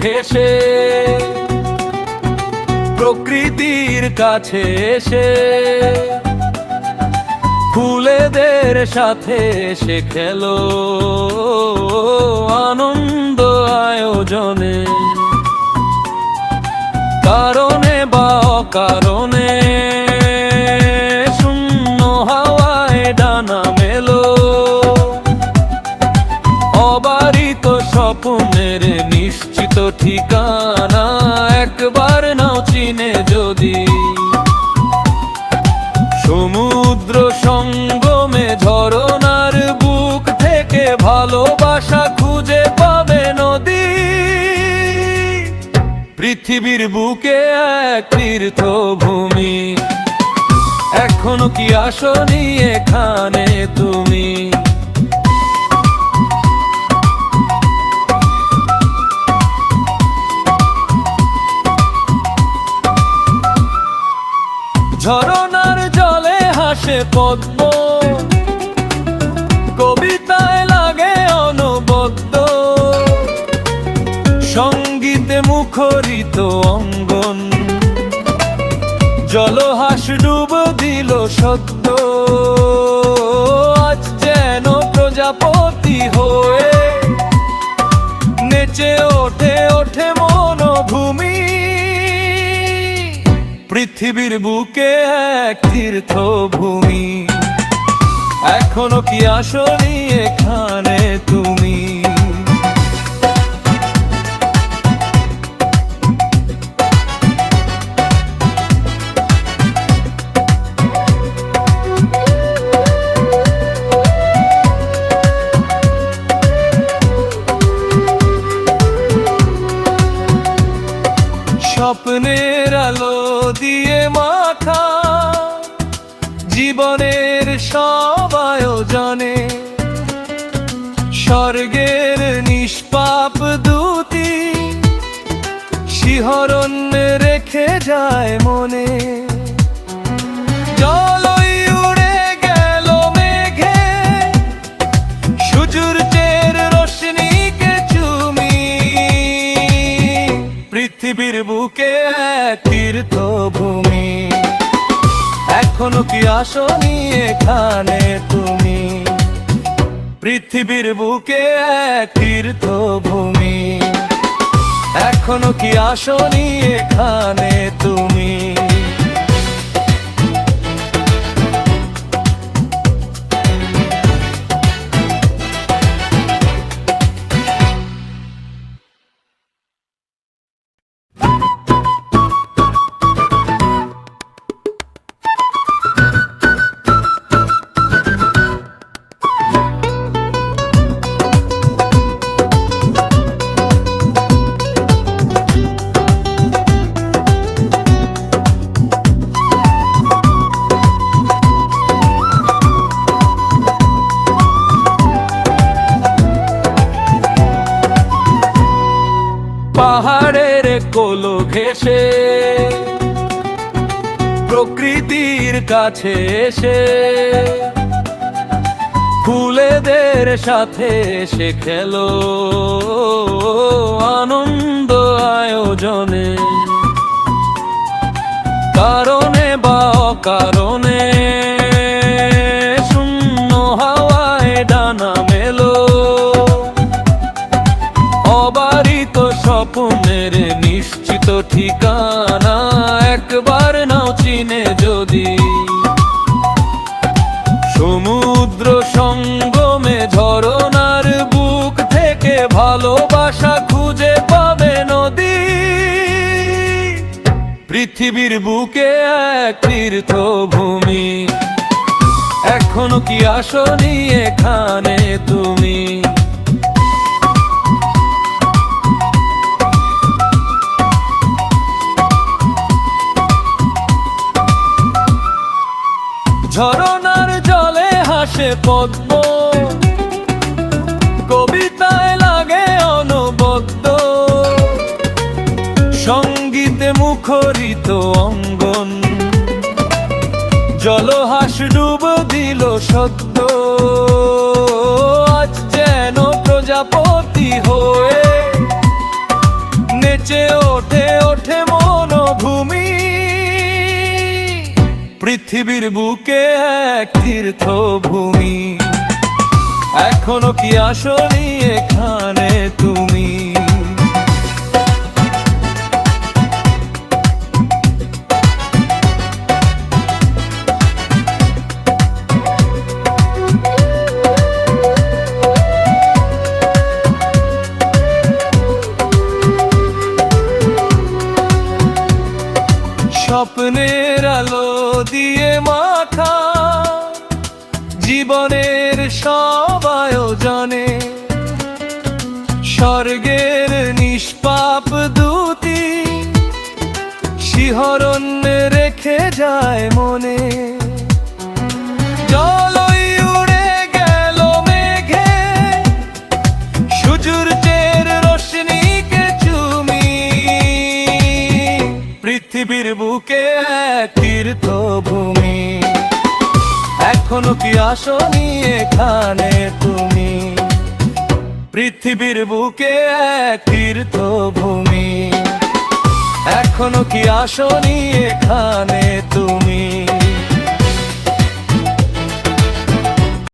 ঘেঁষে প্রকৃতির কাছে এসে ফুলেদের সাথে এসে খেলো আনন্দ আয়োজনে। কারণে বা অকারণে শূন্য হাওয়ায় ডানা মেলো অবারিত স্বপ্নের নিশ্চিত ঠিকানা একবার নাও চিনে যদি। সমুদ্র সঙ্গমে ঝরনার বুক থেকে ভালোবাসা খুঁজে পাবে নদী। পৃথিবীর বুকে এক তীর্থভূমি, এখনো কি আসনি এখানে তুমি? ঝরনার জলে হাসে পদ্ম, কবিতায় লাগে অনবদ্য, সঙ্গীতে মুখরিত অঙ্গন, জলহাস ডুব দিল সদ্য। আজ যেন প্রজাপতি হয়ে নেচে ওঠে ওঠে মনোভূমি। পৃথিবীর বুকে এক তীর্থভূমি, এখনো কি আসনি এখানে তুমি? স্বপ্নের আলো দিয়ে মাখা জীবনের সব আয়োজনে, স্বর্গের নিষ্পাপ দূতি শিহরণ রেখে যায় মনে। জলই উড়ে গেল মেঘে সূর্যের রশ্মিকে চুমি। পৃথিবীর বুকে এক তীর্থভূমি, এখনো কি আসনি এখানে তুমি? পৃথিবীর বুকে এক তীর্থভূমি, এখনো কি আসনি এখানে তুমি? পাহাড়ের কোলো ঘেঁষে প্রকৃতির কাছে এসে ফুলেদের সাথে এসে খেলো আনন্দ আয়োজনে। কারণে বা অকারণে শূন্য হাওয়ায় ডানা মেলো অবারিত স্বপ্নের নিশ্চিত ঠিকানা একবার নাও চিনে যদি। সমুদ্র সঙ্গমে ঝরনার বুক থেকে ভালোবাসা খুঁজে পাবে নদী। পৃথিবীর বুকে এক তীর্থভূমি, এখনো কি আসনি এখানে তুমি? ঝরনার জলে হাসে পদ্ম, কবিতায় লাগে অনবদ্য, সঙ্গীতে মুখরিত অঙ্গন, জলহাস ডুব দিল সদ্য। আজ যেন প্রজাপতি হয়ে পৃথিবীর বুকে এক তীর্থভূমি, এখনো কি আসনি এখানে তুমি? স্বপ্নের আলো দিয়ে মাখা জীবনের সব আয়োজনে, স্বর্গের নিষ্পাপ দূতি শিহরণ রেখে যায় মনে। জলই উড়ে গেল মেঘে সূর্যের রশ্মিকে চুমি, পৃথিবীর বুকে এক তীর্থভূমি, এখনো কি আসনি এখানে তুমি? পৃথিবীর বুকে এক তীর্থভূমি, এখনো কি আসনি এখানে তুমি?